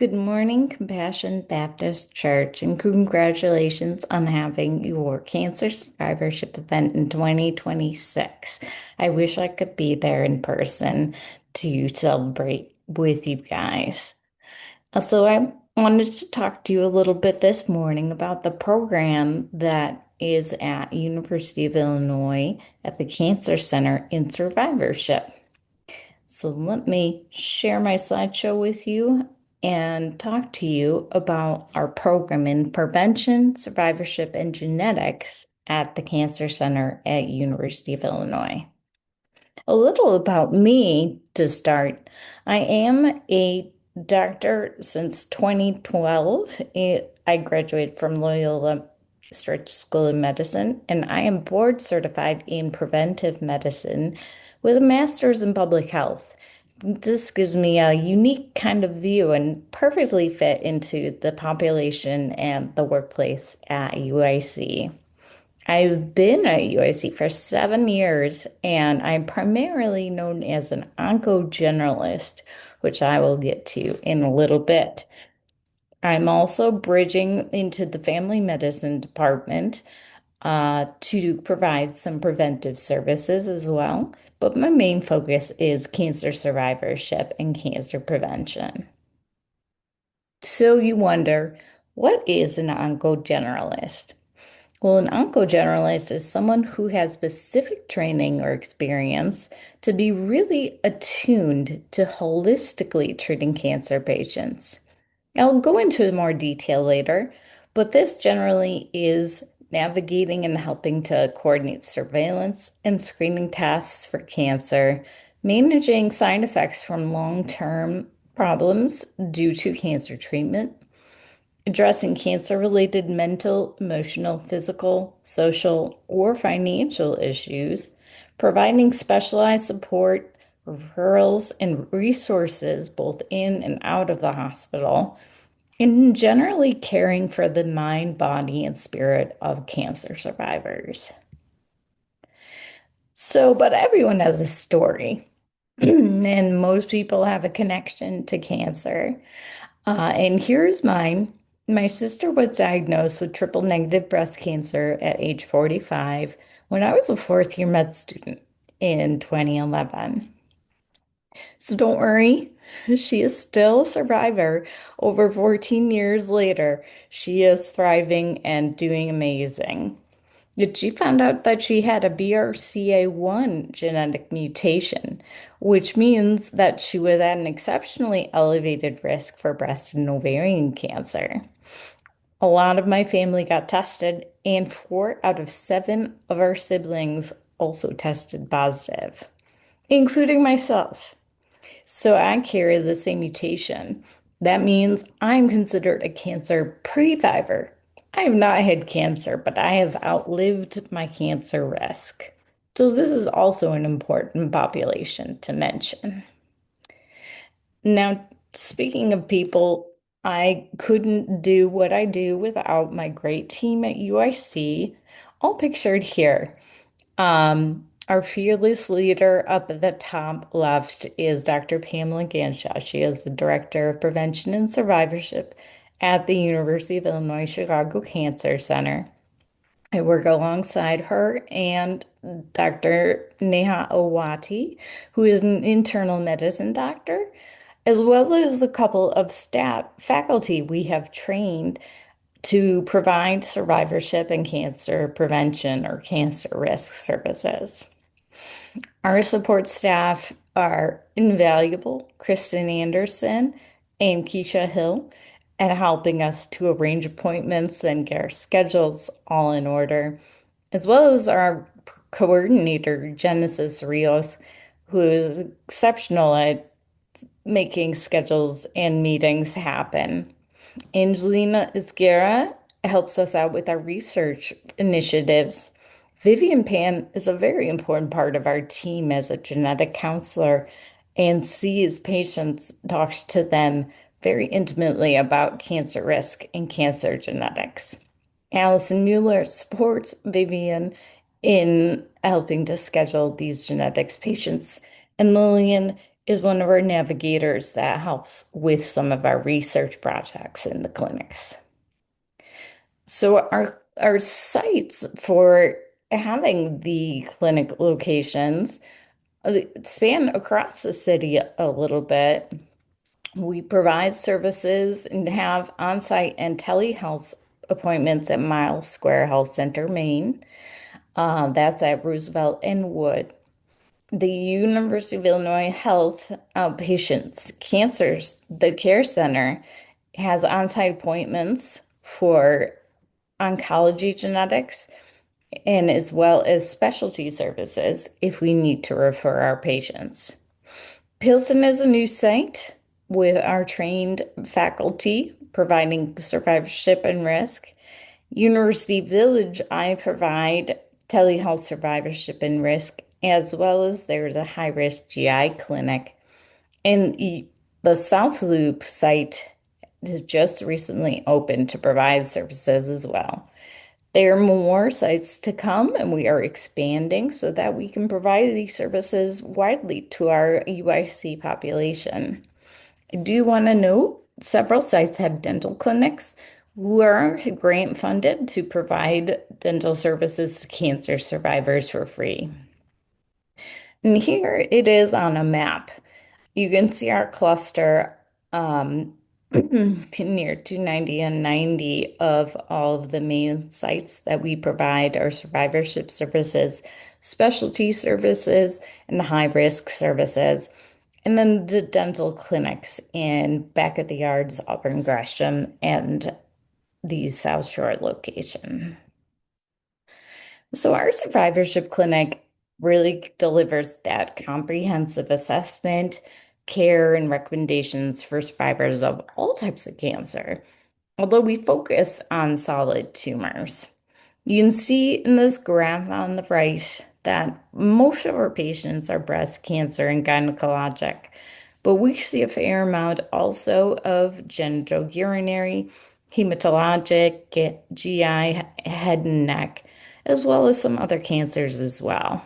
Good morning, Compassion Baptist Church, and congratulations on having your cancer survivorship event in 2026. I wish I could be there in person to celebrate with you guys. Also, I wanted to talk to you a little bit this morning about the program that is at University of Illinois at the Cancer Center in Survivorship. So let me share my slideshow with you and talk to you about our program in prevention, survivorship, and genetics at the Cancer Center at University of Illinois. A little about me to start. I am a doctor since 2012. I graduated from Loyola Stritch School of Medicine, and I am board certified in preventive medicine with a master's in public health. This gives me a unique kind of view and perfectly fit into the population and the workplace at UIC. I've been at UIC for 7 years, and I'm primarily known as an onco-generalist, which I will get to in a little bit. I'm also bridging into the family medicine department to provide some preventive services as well, but my main focus is cancer survivorship and cancer prevention. So you wonder, what is an onco-generalist? Well, an oncogeneralist is someone who has specific training or experience to be really attuned to holistically treating cancer patients. I'll go into more detail later, but this generally is navigating and helping to coordinate surveillance and screening tests for cancer, managing side effects from long-term problems due to cancer treatment, addressing cancer-related mental, emotional, physical, social, or financial issues, providing specialized support, referrals, and resources both in and out of the hospital, and generally caring for the mind, body, and spirit of cancer survivors. So, but everyone has a story, and most people have a connection to cancer. And here's mine. My sister was diagnosed with triple negative breast cancer at age 45 when I was a fourth year med student in 2011. So don't worry, she is still a survivor. Over 14 years later, she is thriving and doing amazing. Yet she found out that she had a BRCA1 genetic mutation, which means that she was at an exceptionally elevated risk for breast and ovarian cancer. A lot of my family got tested, and 4 out of 7 of our siblings also tested positive, including myself. So I carry the same mutation. That means I'm considered a cancer previver. I have not had cancer, but I have outlived my cancer risk. So this is also an important population to mention. Now, speaking of people, I couldn't do what I do without my great team at UIC, all pictured here. Our fearless leader up at the top left is Dr. Pamela Ganshaw. She is the Director of Prevention and Survivorship at the University of Illinois Chicago Cancer Center. I work alongside her and Dr. Neha Owati, who is an internal medicine doctor, as well as a couple of staff faculty we have trained to provide survivorship and cancer prevention or cancer risk services. Our support staff are invaluable, Kristen Anderson and Keisha Hill, at helping us to arrange appointments and get our schedules all in order, as well as our coordinator, Genesis Rios, who is exceptional at making schedules and meetings happen. Angelina Isguera helps us out with our research initiatives. Vivian Pan is a very important part of our team as a genetic counselor and sees patients, talks to them very intimately about cancer risk and cancer genetics. Allison Mueller supports Vivian in helping to schedule these genetics patients, and Lillian is one of our navigators that helps with some of our research projects in the clinics. So our sites for having the clinic locations span across the city a little bit. We provide services and have on-site and telehealth appointments at Miles Square Health Center, Maine. That's at Roosevelt and Wood. The University of Illinois Health Outpatients Cancers, the Care Center, has on-site appointments for oncology genetics and as well as specialty services if we need to refer our patients. Pilsen is a new site with our trained faculty providing survivorship and risk. University Village, I provide telehealth survivorship and risk, as well as there's a high risk GI clinic. And the South Loop site has just recently opened to provide services as well. There are more sites to come, and we are expanding so that we can provide these services widely to our UIC population. I do want to note several sites have dental clinics who are grant funded to provide dental services to cancer survivors for free. And here it is on a map. You can see our cluster near 290 and 90 of all of the main sites that we provide our survivorship services, specialty services, and high risk services. And then the dental clinics in back at the yards, Auburn Gresham, and the South Shore location. So our survivorship clinic really delivers that comprehensive assessment, care, and recommendations for survivors of all types of cancer, although we focus on solid tumors. You can see in this graph on the right that most of our patients are breast cancer and gynecologic, but we see a fair amount also of genitourinary, hematologic, GI, head and neck, as well as some other cancers as well.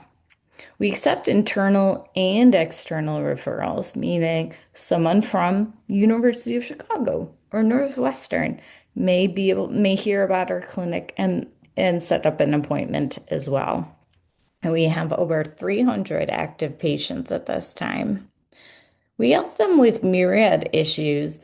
We accept internal and external referrals, meaning someone from University of Chicago or Northwestern may hear about our clinic and set up an appointment as well. And we have over 300 active patients at this time. We help them with myriad issues,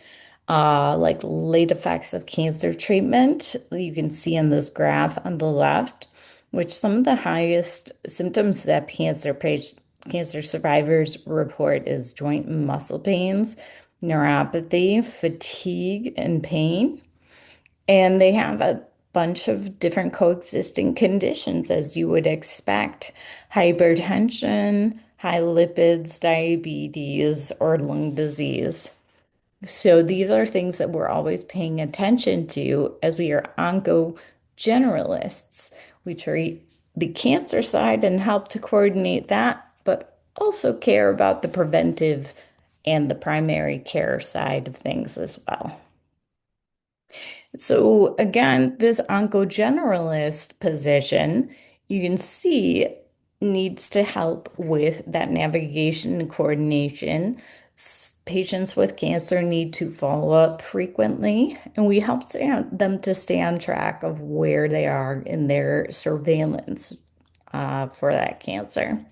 like late effects of cancer treatment. You can see in this graph on the left, which some of the highest symptoms that cancer survivors report is joint and muscle pains, neuropathy, fatigue, and pain. And they have a bunch of different coexisting conditions, as you would expect: hypertension, high lipids, diabetes, or lung disease. So these are things that we're always paying attention to as we are onco generalists. We treat the cancer side and help to coordinate that, but also care about the preventive and the primary care side of things as well. So again, this oncogeneralist position, you can see needs to help with that navigation and coordination. Patients with cancer need to follow up frequently, and we help them to stay on track of where they are in their surveillance for that cancer.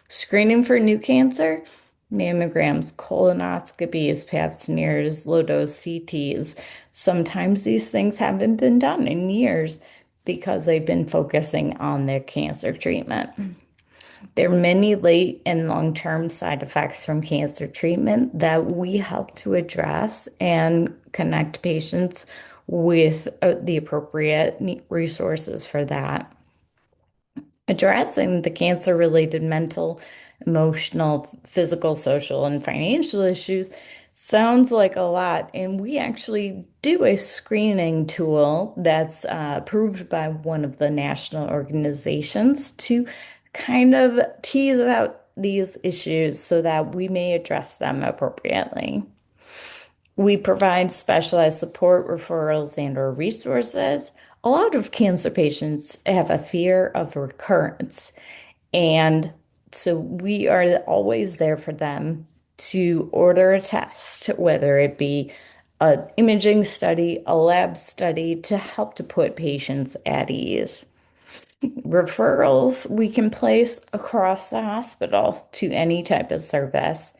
Screening for new cancer, mammograms, colonoscopies, pap smears, low-dose CTs. Sometimes these things haven't been done in years because they've been focusing on their cancer treatment. There are many late and long-term side effects from cancer treatment that we help to address and connect patients with the appropriate resources for that. Addressing the cancer-related mental, emotional, physical, social, and financial issues sounds like a lot. And we actually do a screening tool that's approved by one of the national organizations to kind of tease out these issues so that we may address them appropriately. We provide specialized support, referrals, and/or resources. A lot of cancer patients have a fear of recurrence, and so we are always there for them to order a test, whether it be an imaging study, a lab study, to help to put patients at ease. Referrals we can place across the hospital to any type of service,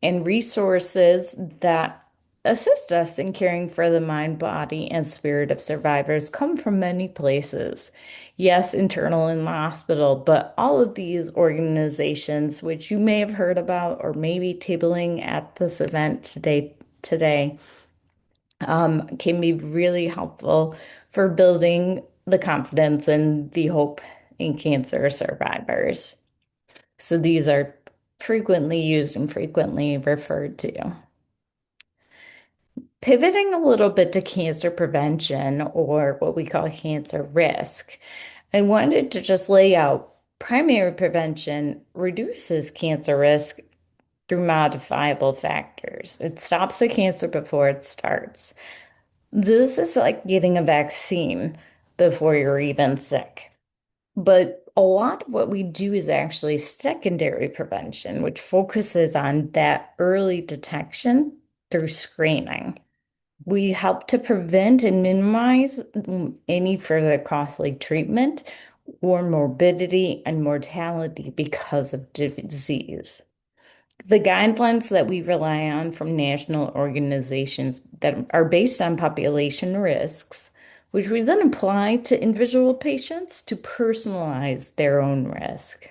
and resources that assist us in caring for the mind, body, and spirit of survivors come from many places. Yes, internal in the hospital, but all of these organizations, which you may have heard about or maybe tabling at this event today, can be really helpful for building the confidence and the hope in cancer survivors. So these are frequently used and frequently referred to. Pivoting a little bit to cancer prevention, or what we call cancer risk, I wanted to just lay out primary prevention reduces cancer risk through modifiable factors. It stops the cancer before it starts. This is like getting a vaccine before you're even sick. But a lot of what we do is actually secondary prevention, which focuses on that early detection through screening. We help to prevent and minimize any further costly treatment or morbidity and mortality because of disease. The guidelines that we rely on from national organizations that are based on population risks, which we then apply to individual patients to personalize their own risk.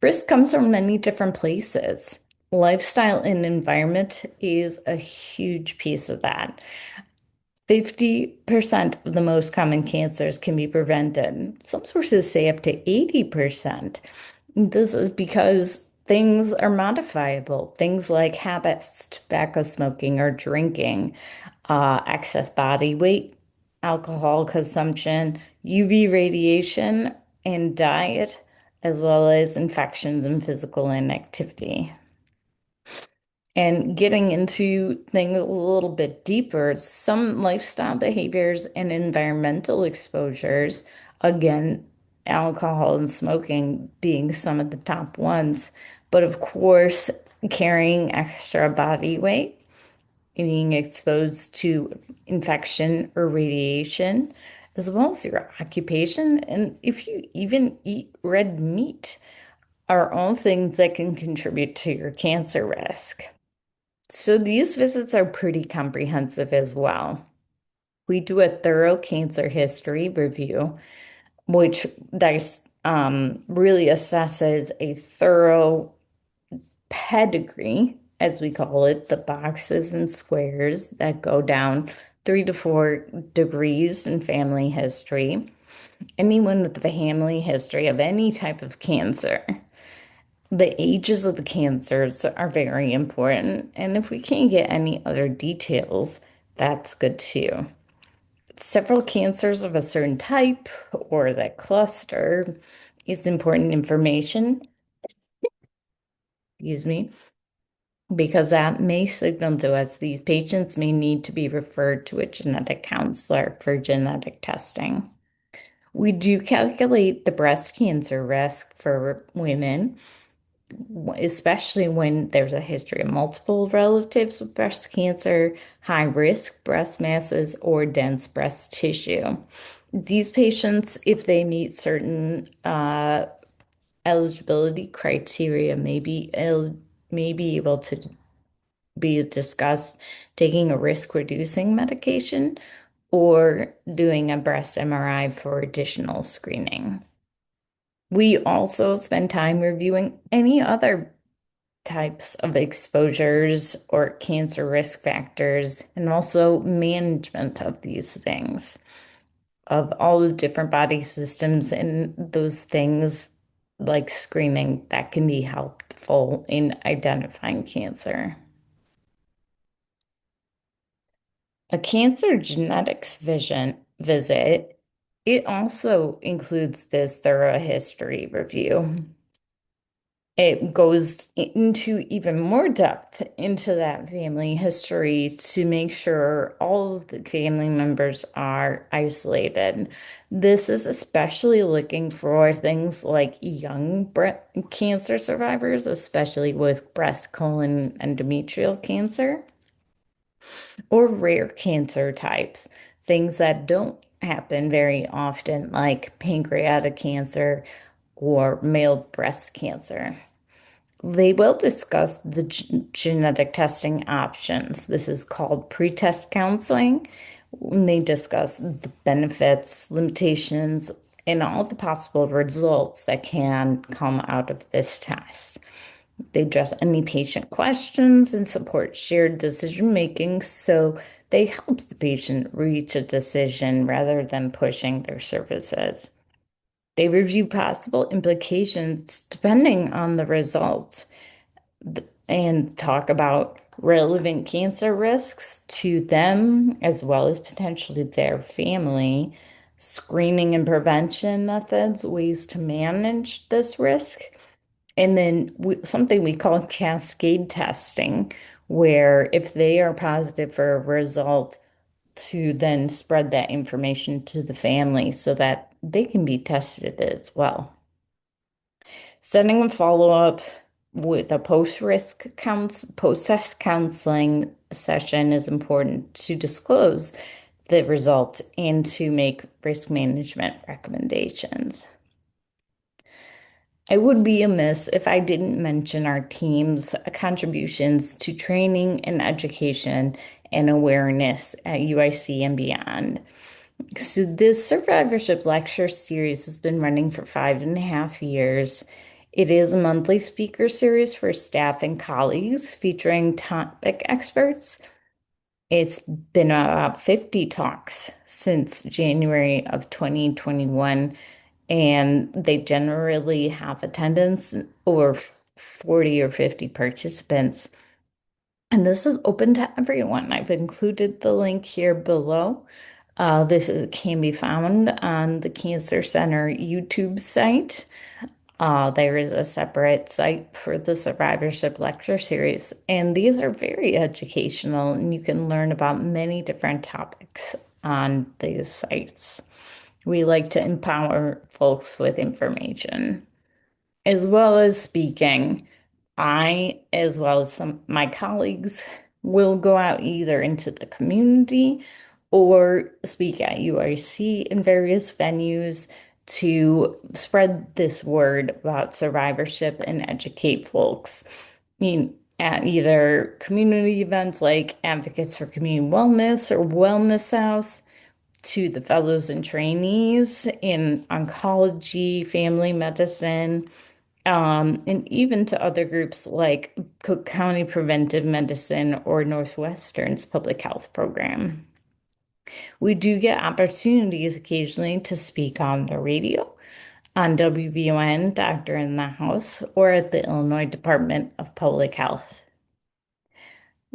Risk comes from many different places. Lifestyle and environment is a huge piece of that. 50% of the most common cancers can be prevented. Some sources say up to 80%. This is because things are modifiable. Things like habits, tobacco smoking or drinking, excess body weight, alcohol consumption, UV radiation, and diet, as well as infections and physical inactivity. And getting into things a little bit deeper, some lifestyle behaviors and environmental exposures, again, alcohol and smoking being some of the top ones, but of course, carrying extra body weight, being exposed to infection or radiation, as well as your occupation, and if you even eat red meat, are all things that can contribute to your cancer risk. So these visits are pretty comprehensive as well. We do a thorough cancer history review, which really assesses a thorough pedigree, as we call it, the boxes and squares that go down 3 to 4 degrees in family history. Anyone with a family history of any type of cancer. The ages of the cancers are very important, and if we can't get any other details, that's good too. Several cancers of a certain type or that cluster is important information, excuse me, because that may signal to us these patients may need to be referred to a genetic counselor for genetic testing. We do calculate the breast cancer risk for women, especially when there's a history of multiple relatives with breast cancer, high risk breast masses, or dense breast tissue. These patients, if they meet certain eligibility criteria, may be able to be discussed taking a risk reducing medication or doing a breast MRI for additional screening. We also spend time reviewing any other types of exposures or cancer risk factors, and also management of these things, of all the different body systems and those things like screening that can be helpful in identifying cancer. A cancer genetics visit, it also includes this thorough history review. It goes into even more depth into that family history to make sure all of the family members are isolated. This is especially looking for things like young cancer survivors, especially with breast, colon, endometrial cancer, or rare cancer types, things that don't happen very often, like pancreatic cancer or male breast cancer. They will discuss the genetic testing options. This is called pre-test counseling. They discuss the benefits, limitations, and all the possible results that can come out of this test. They address any patient questions and support shared decision making, so they help the patient reach a decision rather than pushing their services. They review possible implications depending on the results and talk about relevant cancer risks to them as well as potentially their family, screening and prevention methods, ways to manage this risk, and then something we call cascade testing, where if they are positive for a result, to then spread that information to the family so that they can be tested as well. Setting a follow-up with a post-test counseling session is important to disclose the results and to make risk management recommendations. I would be amiss if I didn't mention our team's contributions to training and education and awareness at UIC and beyond. So, this survivorship lecture series has been running for 5.5 years. It is a monthly speaker series for staff and colleagues featuring topic experts. It's been about 50 talks since January of 2021, and they generally have attendance over 40 or 50 participants. And this is open to everyone. I've included the link here below. Can be found on the Cancer Center YouTube site. There is a separate site for the survivorship lecture series, and these are very educational, and you can learn about many different topics on these sites. We like to empower folks with information as well as speaking. I, as well as some my colleagues, will go out either into the community or speak at UIC in various venues to spread this word about survivorship and educate folks. At either community events like Advocates for Community Wellness or Wellness House, to the fellows and trainees in oncology, family medicine, and even to other groups like Cook County Preventive Medicine or Northwestern's public health program. We do get opportunities occasionally to speak on the radio, on WVON, Doctor in the House, or at the Illinois Department of Public Health.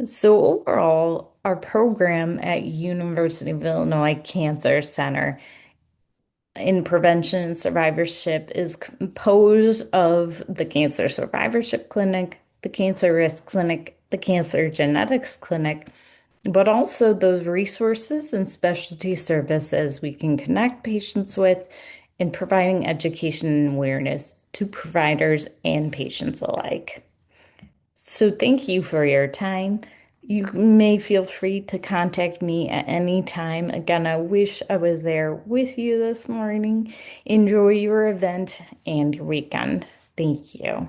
So overall, our program at University of Illinois Cancer Center in prevention and survivorship is composed of the Cancer Survivorship Clinic, the Cancer Risk Clinic, the Cancer Genetics Clinic, but also those resources and specialty services we can connect patients with in providing education and awareness to providers and patients alike. So thank you for your time. You may feel free to contact me at any time. Again, I wish I was there with you this morning. Enjoy your event and your weekend. Thank you.